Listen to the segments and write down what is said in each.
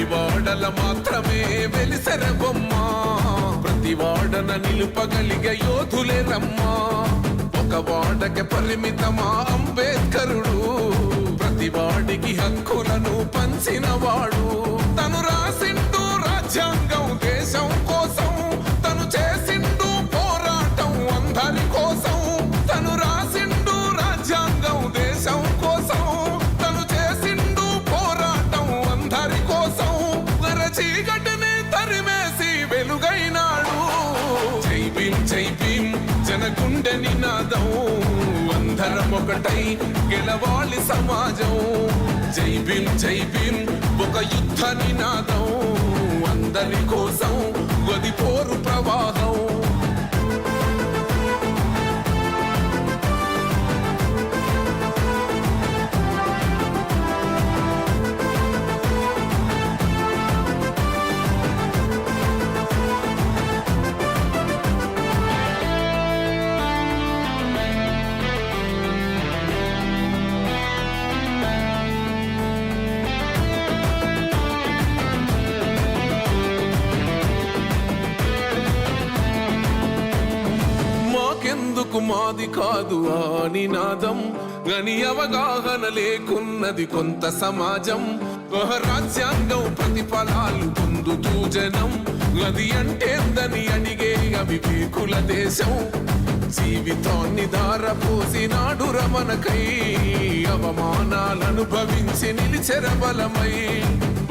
వెలివాడల మాత్రమే వెలిసెర బొమ్మ ప్రతి వాడన నిలుపగలిగే యోధులే రమ్మా ఒక వాడకి పరిమితమా అంబేద్కరుడు ప్రతి వాడికి హక్కులను పంచినవాడు తను రాసిండు రాజ్యాంగం దేశం కోసం తను చేసిండు పోరాటం అందరి కోసం తను రాసిండు రాజ్యాంగం దేశం కోసం తను చేసిండు పోరాటం అందరి కోసం చీకటిని తరిమేసి వెలుగైనాడు జై భీం జనగుండె నినాదం అందరం ఒకటై గెలవాలి సమాజం జై భీం ఒక యుద్ధ నినాదం అందరి కోసం గది పోరు ప్రవాహం మాది కాదు ఆ నినాదం గని అవగాహన లేకున్నది కొంత సమాజం రాజ్యాంగం ప్రతిఫలాలు పొందుతూ జనం అది అంటేందని అడిగే అవివేకుల దేశం జీవితాన్ని ధారపోసినాడు రమణకై అవమానాలను భవించి నిలిచెర బలమై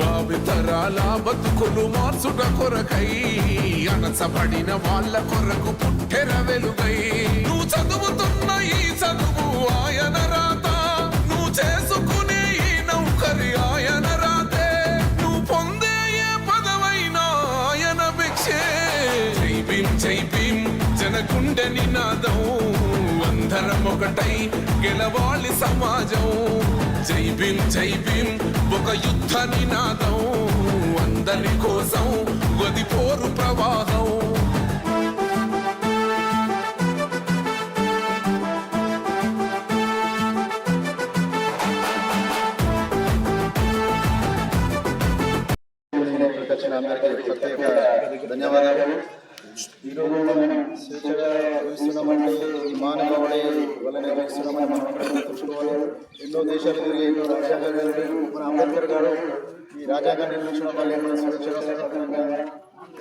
భావితరాల బతుకులు మార్చుట కొరకై అణచబడిన వాళ్ళ కొరకు పుట్టెర వెలుగై నువ్వు చదువుతున్న ఈ చదువు ఆయన రాత నువ్వు చేసుకునే ఈ నౌకరి ఆయన రాతే నువ్వు పొందే ఏ పదవైనా ఆయన భిక్షే జై భీం జనగుండె నినాదం అందరం ఒకటై గెలవాలి సమాజం జై భీం ఒక యుద్ధ నినాదం అందరి కోసం గది పోరు ప్రవాహం ధన్యవాదాలు. ఈరోజు మనం స్వేచ్ఛగా జీవిస్తున్నామంటే మానవుడే వల్లనే జీవిస్తున్నామని మనం గుర్తుంచుకోవాలి. ఎన్నో దేశాలు తిరిగి ఎన్నో రాజ్యాంగాలు మన అంబేద్కర్ గారు ఈ రాజ్యాంగాన్ని నిర్మించడం వల్ల ఎన్నో స్వేచ్ఛగా స్వతంత్రంగా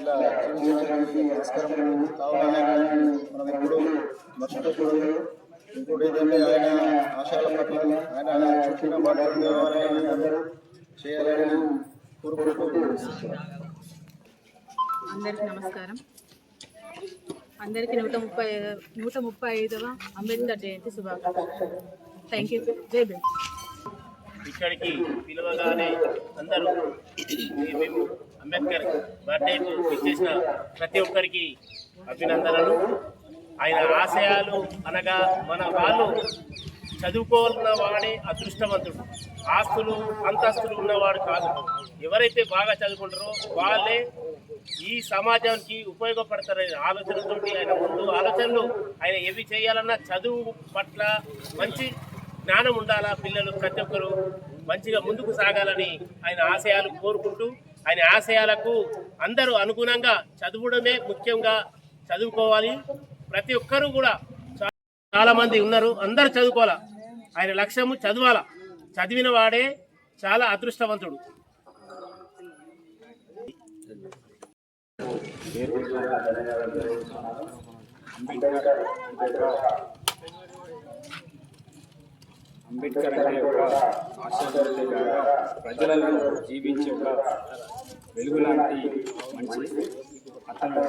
ఇలా జీవించడానికి ఆస్కారం కావాలని మనం ఎప్పుడు మర్చిపోకూడదు. ఇంకోటి ఏంటంటే ఆయన ఆశయాల పట్ల ఆయన చుట్టిన బాధ్యతలు అందరూ చేయాలని కోరుకుంటూ అందరికీ నమస్కారం. అందరికీ 135వ అంబేద్కర్ జయంతి శుభాకాంక్షలు. Thank you. జై భీమ్. ఇక్కడికి పిలవగానే అందరూ మేము అంబేద్కర్ బర్త్డేకు ఇచ్చేసిన ప్రతి ఒక్కరికి అభినందనలు. ఆయన ఆశయాలు అనగా మన వాళ్ళు చదువుకోవాలన్న వాడే అదృష్టవంతుడు, ఆస్తులు అంతస్తులు ఉన్నవాడు కాదు. ఎవరైతే బాగా చదువుకుంటారో వాళ్ళే ఈ సమాజానికి ఉపయోగపడతారనే ఆలోచనతో ఆయన ముందు ఆలోచనలు ఆయన ఏవి చేయాలన్నా చదువు పట్ల మంచి జ్ఞానం ఉండాలా, పిల్లలు ప్రతి ఒక్కరు మంచిగా ముందుకు సాగాలని ఆయన ఆశయాలు కోరుకుంటూ ఆయన ఆశయాలకు అందరూ అనుగుణంగా చదవడమే ముఖ్యంగా చదువుకోవాలి. ప్రతి ఒక్కరూ కూడా చాలామంది ఉన్నారు, అందరూ చదువుకోవాలా. ఆయన లక్ష్యము చదవాలా. చదివిన వాడే చాలా అదృష్టవంతుడు. అంబేద్కర్ అంటే ఒక ఆశావాదిగా ప్రజలలో జీవించే ఒక వెలుగు లాంటి మనిషి. అతను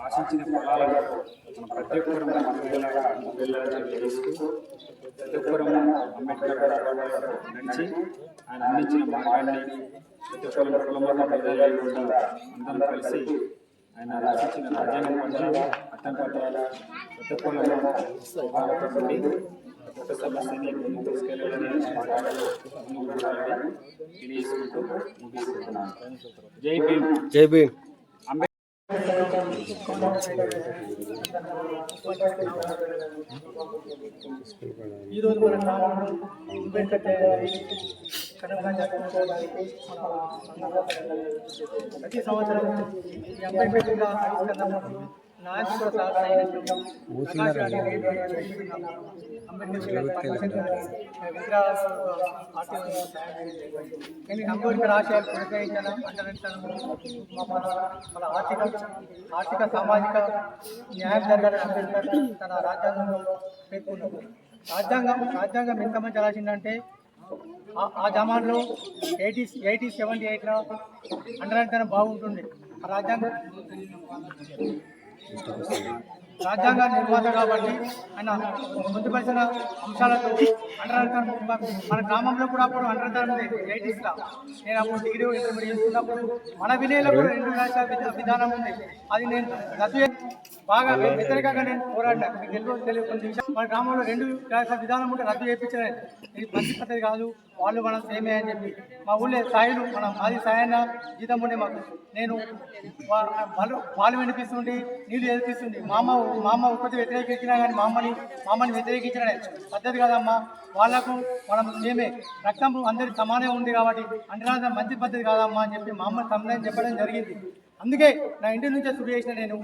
ఆశించిన ఫలాలను మన ప్రతి ఒక్కరు వెళ్ళాలని చేస్తూ ప్రతి ఒక్కరు అంబేద్కర్ నడిచి ఆయన అందించిన మార్గాన్ని ప్రతి ఒక్కరు కులమత భేదాలు లేకుండా అందరం కలిసి ఆయన రచించిన రాజ్యాంగం పట్ల అట్టం పట్ల ప్రతి ఒక్కరు కొత్త సమస్యని ముందుకు తీసుకెళ్ళాలని తెలియజేసుకుంటూ ముగిస్తున్నాను. జై భీమ్. జై భీమ్. ఈరోజు మన అంబేద్కర్ ఘనంగా జరుపుకోవడానికి ప్రతి సంవత్సరం ఈ అంబేద్కర్ జిల్లా ఆవిష్కరణ నాయకులు కూడా సహకరించారు. ప్రకాష్ గారి అంబేద్కర్ ఆశయాలు ప్రోత్సహించడం అంతరించడం మన ఆర్థిక సామాజిక న్యాయం జరగాలని అంబేద్కర్ తన రాజ్యాంగంలో పేర్కొన్నారు. రాజ్యాంగం ఎంతమంది రాసిందంటే ఆ జమాన్లో 78లో అండరానితనం బాగుంటుంది. ఆ రాజ్యాంగ నిర్మాత కాబట్టి ఆయన పొందుపరిచిన అంశాలతో అండరానితనం మన గ్రామంలో కూడా అప్పుడు అండరానితనం ఉంది. 80sలో నేను అప్పుడు డిగ్రీ ఇంటర్మీడియట్ చేస్తున్నప్పుడు మన విలేజ్లో కూడా 2 రాష్ట్రాల విధానం ఉంది. అది నేను రద్దు బాగా వ్యతిరేకంగా నేను పోరాడినా. మీకు తెలియదు కొన్ని విషయం. మన గ్రామంలో 2 రాష్ట్రాల విధానం ఉంటే రద్దు చేయించాను. ఇది మంచి పద్ధతి కాదు, వాళ్ళు మనం సేమే అని చెప్పి మా ఊళ్ళో స్థాయిలు మనం మాది సాయన్న జీతం ఉండే మాకు. నేను వాళ్ళు వినిపిస్తుండి నీళ్ళు ఎదిపిస్తుంది. మా అమ్మ ఉత్పత్తి వ్యతిరేకించినా కానీ మా అమ్మని వ్యతిరేకించడమే పద్ధతి కాదమ్మా. వాళ్లకు మనం మేమే రక్తం అందరి సమానం ఉంది కాబట్టి అంటే మంచి పద్ధతి కాదమ్మా అని చెప్పి మా అమ్మ సమాధానం చెప్పడం జరిగింది. అందుకే నా ఇంటి నుంచే శురు చేసిన నేను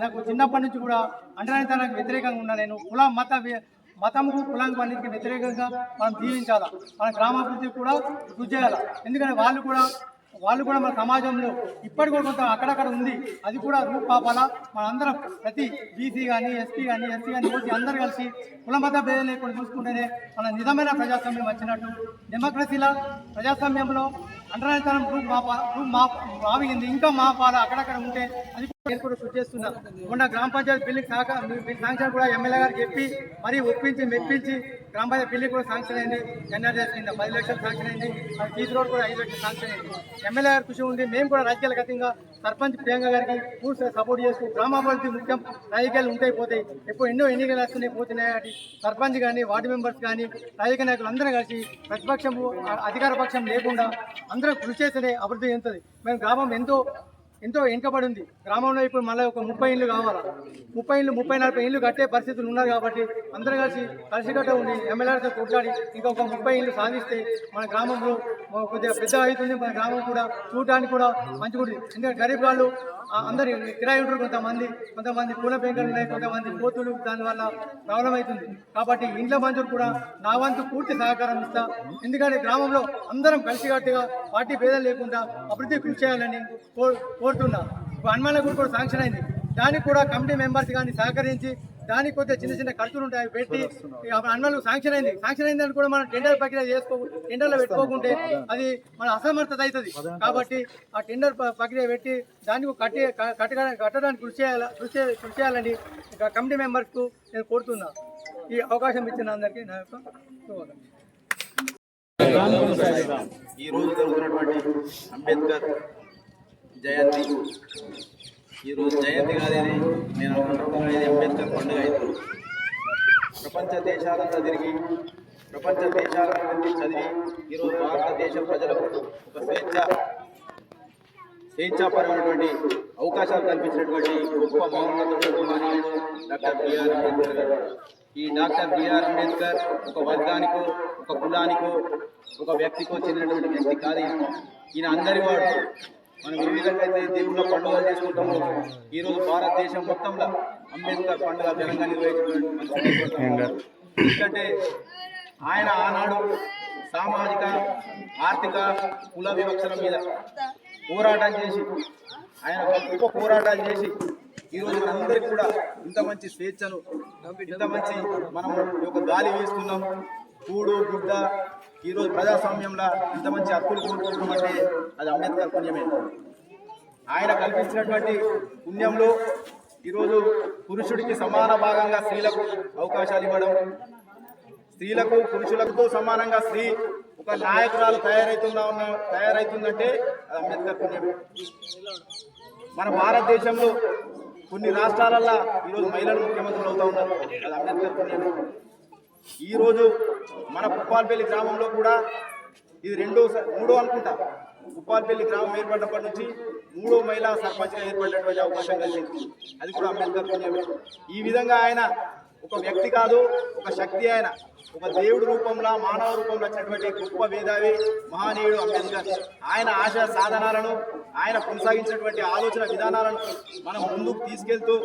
నాకు చిన్నప్పటి నుంచి కూడా అంటరానితనానికి వ్యతిరేకంగా ఉన్నా. నేను మతంకు కులానికి అన్నింటికి వ్యతిరేకంగా మనం జీవించాలా, మన గ్రామాభివృద్ధికి కూడా కృషి చేయాలి. ఎందుకంటే వాళ్ళు కూడా మన సమాజంలో ఇప్పటి కూడా కొంత అక్కడక్కడ ఉంది. అది కూడా రూపాపాల మనందరం ప్రతి బీసీ కానీ ఎస్టీ కానీ ఎస్సీ కానీ ఓసీ అందరూ కలిసి కులమత భేదం లేకుండా చూసుకుంటేనే మన నిజమైన ప్రజాస్వామ్యం వచ్చినట్టు. డెమోక్రసీలో ప్రజాస్వామ్యంలో అంటరానితనం మావింది. ఇంకా మా పాల అక్కడక్కడ ఉంటే అది కూడా కృషి చేస్తున్నారు. మొన్న గ్రామ పంచాయతీ బిల్లుకి శాంక్షన్ కూడా ఎమ్మెల్యే గారు చెప్పి మరీ ఒప్పించి మెప్పించి గ్రామ పంచాయతీ బిల్లు కూడా శాంక్షన్ అయింది. ఎన్ఆర్ఎస్ కింద 10 లక్షలు శాంక్షన్ అయింది. బీచ్ రోడ్ కూడా 5 లక్షలు శాంక్షన్ అయింది. ఎమ్మెల్యే గారు కృషి ఉంది. మేము కూడా రాజకీయాల గతంగా సర్పంచ్ ప్రియాంక గారికి పూర్తి సపోర్ట్ చేస్తూ గ్రామాభివృద్ధి ముఖ్యం, రాజకీయాలు ఉంటాయి పోతాయి, ఎప్పుడు ఎన్నో ఎన్నికలు వస్తున్నాయి పోతున్నాయి కాబట్టి సర్పంచ్ కానీ వార్డు మెంబర్స్ కానీ రాజకీయ నాయకులు అందరూ కలిసి ప్రతిపక్షము అధికార పక్షం లేకుండా అందరూ కృషి చేస్తేనే అభివృద్ధి చెందుతుంది. మేము గ్రామం ఎంతో వెనుకబడి ఉంది. గ్రామంలో ఇప్పుడు మళ్ళీ ఒక 30 ఇళ్ళు కావాలా, 30 ఇళ్ళు 30-40 ఇళ్ళు కట్టే పరిస్థితులు ఉన్నారు కాబట్టి అందరూ కలిసికట్ట ఉండి ఎమ్మెల్యేలతో కొట్లాడి ఇంకొక 30 ఇళ్ళు సాధిస్తే మన గ్రామంలో కొద్దిగా పెద్ద అవుతుంది. మన గ్రామం కూడా చూడటానికి కూడా మంచిగా ఉంటుంది. ఎందుకంటే గరీబ్ వాళ్ళు అందరు కిరాయి ఉంటారు, కొంతమంది పూల పెంకలు ఉన్నాయి, కొంతమంది కోతులు, దానివల్ల ప్రాబ్లం అవుతుంది. కాబట్టి ఇంట్లో మంజూరు కూడా నా వంతు పూర్తి సహకారం ఇస్తా. ఎందుకంటే గ్రామంలో అందరం కలిసికట్టుగా పార్టీ భేదం లేకుండా అభివృద్ధి కృషి చేయాలని కోరుతున్నా. హనుమాన్ల గుడి కూడా శాంక్షన్ అయింది. దానికి కూడా కమిటీ మెంబర్స్ కానీ సహకరించి దానికి కొద్దిగా చిన్న ఖర్చులు ఉంటాయి పెట్టి హనుమాన్లు శాంక్షన్ అయిందని కూడా మనం టెండర్ ప్రక్రియ టెండర్లో పెట్టుకోకుంటే అది మన అసమర్థత అవుతుంది. కాబట్టి ఆ టెండర్ ప్రక్రియ పెట్టి దానికి కట్టడానికి కృషి చేయాలని కమిటీ మెంబర్స్కు నేను కోరుతున్నా. ఈ అవకాశం ఇచ్చిన అందరికీ నా యొక్క ఈ రోజు జరుగుతున్నటువంటి అంబేద్కర్ జయంతి, ఈరోజు జయంతి కాదేది నేను అనుకుంటున్నాను, ఇది అంబేద్కర్ పండుగ అయితే ప్రపంచ దేశాలంతా తిరిగి ప్రపంచ దేశాల గురించి చదివి ఈరోజు భారతదేశ ప్రజలకు ఒక స్వేచ్ఛాపరమైనటువంటి అవకాశాలు కల్పించినటువంటి గొప్ప మహోన్నతుడు మహనీయుడు డాక్టర్ బిఆర్ అంబేద్కర్ గారు. ఈ డాక్టర్ బిఆర్ అంబేద్కర్ ఒక వర్గానికో ఒక కులానికో ఒక వ్యక్తికో చెందినటువంటి వ్యక్తి కాదు. ఈయన అందరి వాడు. మనం ఏ విధంగా అయితే దేవుళ్ళ పండుగలు చేసుకుంటామో ఈరోజు భారతదేశం మొత్తంలో అంబేద్కర్ పండుగ ఘనంగా నిర్వహించినటువంటి ఎందుకంటే ఆయన ఆనాడు సామాజిక ఆర్థిక కుల వివక్షల మీద పోరాటం చేసి ఆయన గొప్ప పోరాటాలు చేసి ఈరోజు మనందరికీ కూడా ఇంత మంచి స్వేచ్ఛను ఇంత మంచి మనం ఒక గాలి వేస్తున్నాం, కూడు గుడ్డ ఈరోజు ప్రజాస్వామ్యంలో ఇంత మంచి హక్కులు కోరుకుంటున్నామంటే అది అంబేద్కర్ పుణ్యమే. ఆయన కల్పించినటువంటి పుణ్యంలో ఈరోజు పురుషుడికి సమాన భాగంగా స్త్రీలకు అవకాశాలు ఇవ్వడం, స్త్రీలకు పురుషులతో సమానంగా స్త్రీ ఒక నాయకురాలు తయారైతుందంటే అది అంబేద్కర్ పుణ్యమే. మన భారతదేశంలో కొన్ని రాష్ట్రాలల్లో ఈరోజు మహిళలు ముఖ్యమంత్రులు అవుతూ ఉన్నారు, అది అంబేద్కర్ పుణ్యమే. ఈరోజు మన ఉప్పాలపల్లి గ్రామంలో కూడా ఇది మూడో అనుకుంటా, ఉప్పాలపల్లి గ్రామం ఏర్పడినప్పటి నుంచి 3వ మహిళా సర్పంచ్గా ఏర్పడినటువంటి అవకాశం కలిగింది, అది కూడా అంబేద్కర్ పుణ్యమే. ఈ విధంగా ఆయన ఒక వ్యక్తి కాదు, ఒక శక్తి ఆయన, ఒక దేవుడి రూపంలో మానవ రూపంలో వచ్చినటువంటి గొప్ప మేధావి మహనీయుడు అంబేద్కర్. ఆయన ఆశయ సాధనాలను, ఆయన కొనసాగించినటువంటి ఆలోచన విధానాలను మనం ముందుకు తీసుకెళ్తూ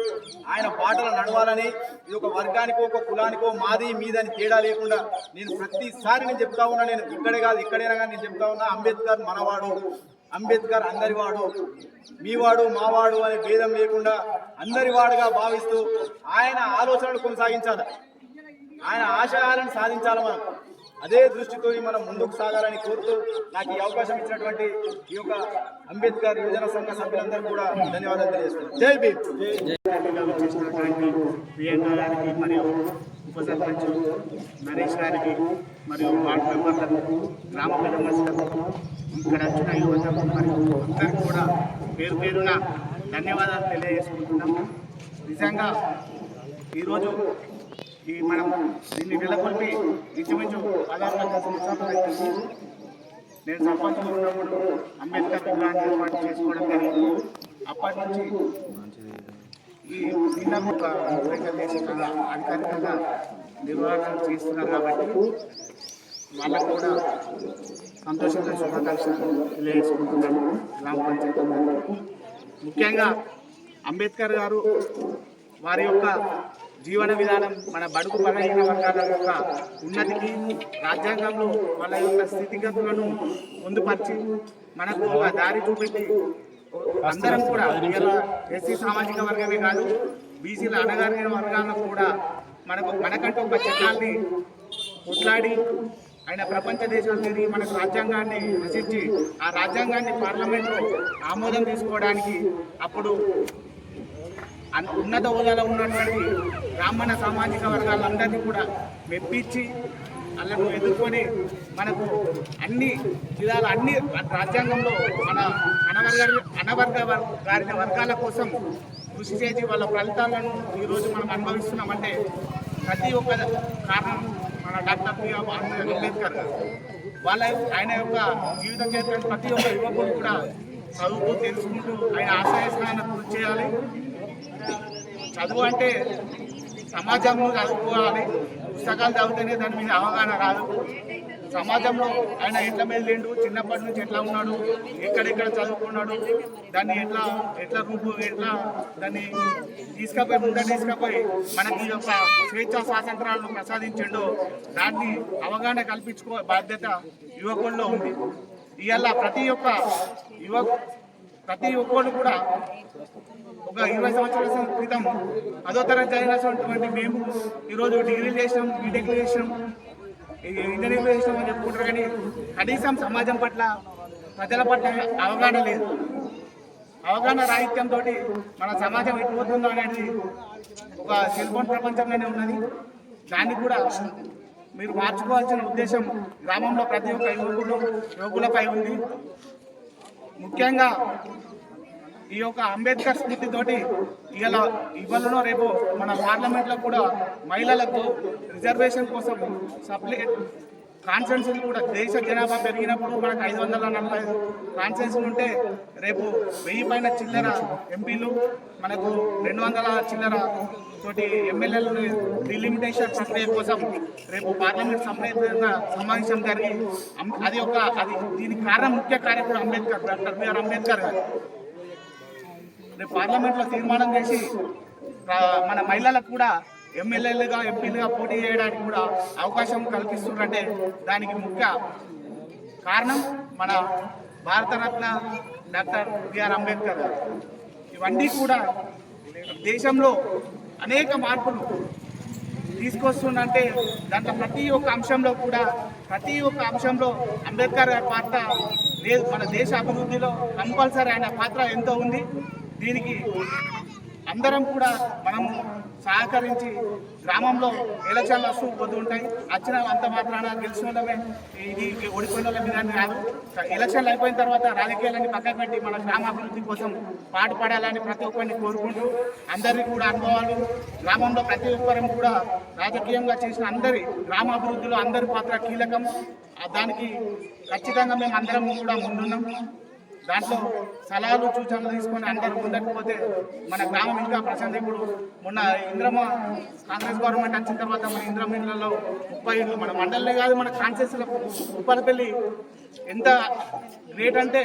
ఆయన బాటలు నడవాలని, ఇది ఒక వర్గానికో ఒక కులానికో మాది మీదని తేడా లేకుండా నేను ప్రతిసారి నేను చెప్తా ఉన్నా, నేను ఇక్కడే కాదు ఎక్కడైనా కానీ నేను చెప్తా ఉన్నా, అంబేద్కర్ మనవాడు, అంబేద్కర్ అందరివాడు, మీవాడు మావాడు అనే భేదం లేకుండా అందరివాడుగా భావిస్తూ ఆయన ఆలోచనలు కొనసాగించాలి, ఆయన ఆశయాలను సాధించాలి. మనం అదే దృష్టితో మనం ముందుకు సాగాలని కోరుతూ నాకు ఈ అవకాశం ఇచ్చినటువంటి ఈ యొక్క అంబేద్కర్ యువజన సంఘ సభ్యులందరూ కూడా ధన్యవాదాలు తెలియజేస్తున్నాను. జై భీమ్. ప్రియాంక గారికి మరియు ఉప సర్పంచ్ నరేష్ గారికి మరియు వార్డు మెంబర్లకు, గ్రామ పెద్దమనుషులకు, ఇక్కడ వచ్చిన యువతకు మరియు అందరికీ కూడా పేరు పేరున ధన్యవాదాలు తెలియజేసుకుంటున్నాము. నిజంగా ఈరోజు మనం దీన్ని నెలకొల్పి ఇంచుమించు 16 సంవత్సరాలు అవుతుంది. నేను సర్పంచ్గా ఉన్నప్పుడు అంబేద్కర్ విగ్రహాన్ని ఏర్పాటు చేసుకోవడం జరిగింది. అప్పటి నుంచి ఈ చిన్న దేశంగా అధికారికంగా నిర్వహణ చేస్తున్నారు కాబట్టి వాళ్ళకు కూడా సంతోషంగా శుభాకాంక్షలు తెలియజేసుకుంటున్నాము. గ్రామ పంచాయతీ ముఖ్యంగా అంబేద్కర్ గారు వారి యొక్క జీవన విధానం మన బడుగు బలహీన వర్గాల యొక్క ఉన్నతికి, రాజ్యాంగంలో వాళ్ళ యొక్క స్థితిగతులను పొందుపరిచి మనకు ఒక దారి చూపెట్టి అందరం కూడా ఎస్సీ సామాజిక వర్గమే కాదు, బీసీల అణగారిన వర్గాలకు కూడా మనకంటూ ఒక చట్టాన్ని కొట్లాడి ఆయన ప్రపంచ దేశాలు తిరిగి మనకు రాజ్యాంగాన్ని రచించి ఆ రాజ్యాంగాన్ని పార్లమెంట్లో ఆమోదం తీసుకోవడానికి అప్పుడు ఉన్నత హోదాలో ఉన్నటువంటి బ్రాహ్మణ సామాజిక వర్గాలందరినీ కూడా మెప్పించి వాళ్ళను ఎదుర్కొని మనకు అన్ని విధాలు అన్ని రాజ్యాంగంలో మన అనవర్గారిన వర్గాల కోసం కృషి చేసి వాళ్ళ ఫలితాలను ఈరోజు మనం అనుభవిస్తున్నామంటే ప్రతి ఒక్క కారణం మన డాక్టర్ బిఆర్ అంబేద్కర్ గారు. ఆయన యొక్క జీవిత చరిత్రను ప్రతి ఒక్క యువకుడు కూడా చదువుతూ తెలుసుకుంటూ ఆయన ఆశయాలను కృషి చేయాలి. చదువు అంటే సమాజంలో చదువుకోవాలి, పుస్తకాలు చదివితేనే దాని మీద అవగాహన రాదు. సమాజంలో ఆయన ఎట్లా మెదిలిండు, చిన్నప్పటి నుంచి ఎట్లా ఉన్నాడు, ఎక్కడెక్కడ చదువుకున్నాడు, దాన్ని ఎట్లా రూపు ఎట్లా దాన్ని తీసుకపోయి మనకి యొక్క స్వేచ్ఛా స్వాతంత్రాలను ప్రసాదించిండో దాన్ని అవగాహన కల్పించుకో బాధ్యత యువకుల్లో ఉంది. ఇవాళ ప్రతి ఒక్కరు కూడా ఒక 20 సంవత్సరాల క్రితం 10వ తరగతి చదివినటువంటి మేము ఈరోజు డిగ్రీలు చేసినాం, బీటెక్లు చేసినాం, ఇంజనీరింగ్ చేసినాం అని చెప్పుకుంటారు. కానీ కనీసం సమాజం పట్ల, ప్రజల పట్ల అవగాహన లేదు. అవగాహన రాహిత్యంతో మన సమాజం ఎటుపోతుందో అనేది ఒక సెల్ ఫోన్ ప్రపంచంలోనే ఉన్నది. దాన్ని కూడా మీరు మార్చుకోవాల్సిన ఉద్దేశం గ్రామంలో ప్రతి ఒక్క యువకులపై ఉంది. ముఖ్యంగా ఈ యొక్క అంబేద్కర్ స్ఫూర్తితోటి ఇవాళనో రేపు మన పార్లమెంట్లో కూడా మహిళలకు రిజర్వేషన్ కోసం కాన్స్టిట్యూన్సీలు కూడా దేశ జనాభా పెరిగినప్పుడు మనకు 545 కాన్స్టిట్యూన్సీలు ఉంటే రేపు 1000 పైన చిల్లర ఎంపీలు, మనకు 200 చిల్లర తోటి ఎమ్మెల్యేలు డిలిమిటేషన్ ప్రక్రియ కోసం రేపు పార్లమెంట్ సమావేశం జరిగి దీనికి ముఖ్య కార్యక్రమం అంబేద్కర్, డాక్టర్ బిఆర్ అంబేద్కర్ గారు రేపు పార్లమెంట్లో తీర్మానం చేసి మన మహిళలకు కూడా ఎమ్మెల్యేలుగా, ఎంపీలుగా పోటీ చేయడానికి కూడా అవకాశం కల్పిస్తున్నారంటే దానికి ముఖ్య కారణం మన భారతరత్న డాక్టర్ బిఆర్ అంబేద్కర్ గారు. ఇవన్నీ కూడా దేశంలో అనేక మార్పులు తీసుకొస్తుందంటే దాంట్లో ప్రతి ఒక్క అంశంలో అంబేద్కర్ గారి పాత్ర లేదు. మన దేశ అభివృద్ధిలో కంపల్సరీ ఆయన పాత్ర ఎంతో ఉంది. దీనికి అందరం కూడా మనము సహకరించి గ్రామంలో ఎలక్షన్లు వస్తూ పోతుంటాయి. వచ్చిన అంత మాత్రాన గెలిచిన వాళ్ళమే ఇది ఓడిపోయిన వాళ్ళ మీద కాదు. ఎలక్షన్లు అయిపోయిన తర్వాత రాజకీయాలన్నీ పక్కన పెట్టి మన గ్రామాభివృద్ధి కోసం పాటుపడాలని ప్రతి ఒక్కరిని కోరుకుంటూ అందరికీ కూడా అనుభవాలు గ్రామంలో ప్రతి ఒక్కరం కూడా రాజకీయంగా చేసిన అందరి గ్రామాభివృద్ధిలో అందరి పాత్ర కీలకం. దానికి ఖచ్చితంగా మేము అందరం కూడా ముందున్నాం. దాంట్లో సలహాలు సూచనలు తీసుకొని అందరూ ముందకపోతే మన గ్రామం ఇంకా ప్రశాంత్. ఇప్పుడు మొన్న ఇంద్రమ్మ కాంగ్రెస్ గవర్నమెంట్ వచ్చిన తర్వాత మన ఇంద్రమ్మ ఇళ్లలో 30 ఇళ్ళు మన మండలే కాదు మన కాన్సెస్లో ఉప్పలపల్లి ఎంత గ్రేట్ అంటే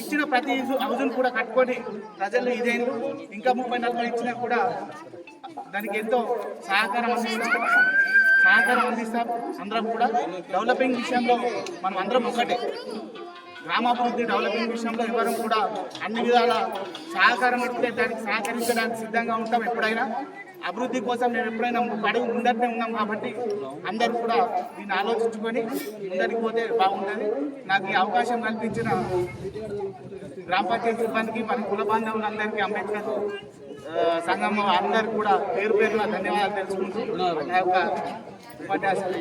ఇచ్చిన ప్రతి హౌజును కూడా కట్టుకొని ప్రజలు ఇదేళ్ళు ఇంకా 30-40 ఇచ్చినా కూడా దానికి ఎంతో సహకారం అందిస్తాం. అందరం కూడా డెవలపింగ్ విషయంలో మనం అందరం ఒకటే. గ్రామాభివృద్ధి డెవలపింగ్ విషయంలో ఎవరు కూడా అన్ని విధాల సహకారం అడిగితే దానికి సహకరించడానికి సిద్ధంగా ఉంటాం. ఎప్పుడైనా అభివృద్ధి కోసం నేను ఎప్పుడైనా అడుగు ముందరనే ఉన్నాం కాబట్టి అందరూ కూడా దీన్ని ఆలోచించుకొని ముందరికి పోతే బాగుంటుంది. నాకు ఈ అవకాశం కల్పించిన గ్రామ పంచాయతీ సిబ్బందికి మన కుల బాంధవులందరికీ అంబేద్కర్ సంఘం అందరికీ కూడా పేరు పేరున ధన్యవాదాలు తెలుసుకుంటూ నా యొక్క ఉపన్యాసాలు